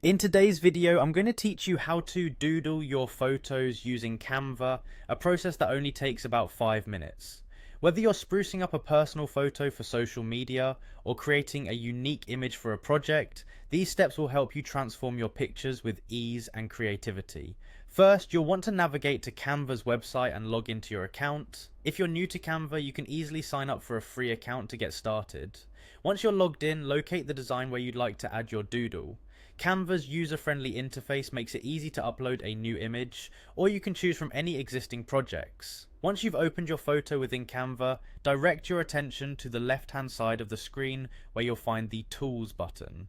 In today's video, I'm going to teach you how to doodle your photos using Canva, a process that only takes about 5 minutes. Whether you're sprucing up a personal photo for social media or creating a unique image for a project, these steps will help you transform your pictures with ease and creativity. First, you'll want to navigate to Canva's website and log into your account. If you're new to Canva, you can easily sign up for a free account to get started. Once you're logged in, locate the design where you'd like to add your doodle. Canva's user-friendly interface makes it easy to upload a new image, or you can choose from any existing projects. Once you've opened your photo within Canva, direct your attention to the left-hand side of the screen where you'll find the Tools button.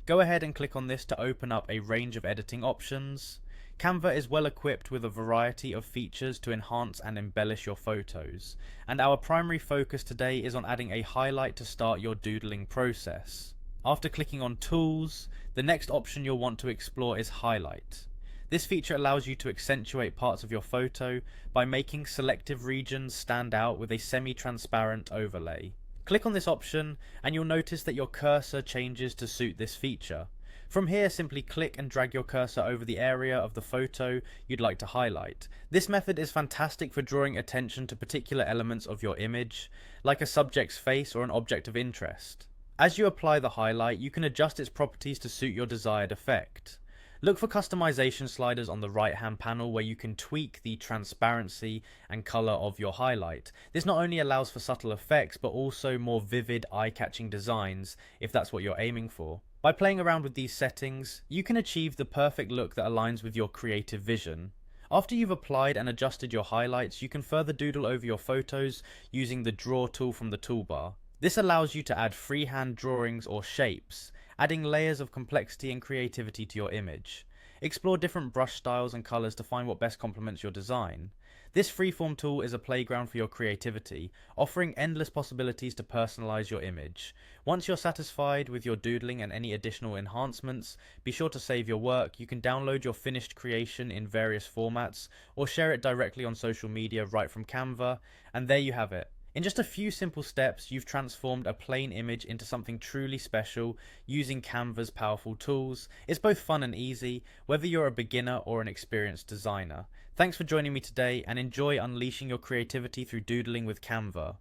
Go ahead and click on this to open up a range of editing options. Canva is well equipped with a variety of features to enhance and embellish your photos, and our primary focus today is on adding a highlight to start your doodling process. After clicking on Tools, the next option you'll want to explore is Highlight. This feature allows you to accentuate parts of your photo by making selective regions stand out with a semi-transparent overlay. Click on this option and you'll notice that your cursor changes to suit this feature. From here, simply click and drag your cursor over the area of the photo you'd like to highlight. This method is fantastic for drawing attention to particular elements of your image, like a subject's face or an object of interest. As you apply the highlight, you can adjust its properties to suit your desired effect. Look for customization sliders on the right hand panel where you can tweak the transparency and color of your highlight. This not only allows for subtle effects but also more vivid, eye-catching designs if that's what you're aiming for. By playing around with these settings, you can achieve the perfect look that aligns with your creative vision. After you've applied and adjusted your highlights, you can further doodle over your photos using the Draw tool from the toolbar. This allows you to add freehand drawings or shapes, adding layers of complexity and creativity to your image. Explore different brush styles and colors to find what best complements your design. This freeform tool is a playground for your creativity, offering endless possibilities to personalize your image. Once you're satisfied with your doodling and any additional enhancements, be sure to save your work. You can download your finished creation in various formats or share it directly on social media right from Canva, and there you have it. In just a few simple steps, you've transformed a plain image into something truly special using Canva's powerful tools. It's both fun and easy, whether you're a beginner or an experienced designer. Thanks for joining me today and enjoy unleashing your creativity through doodling with Canva.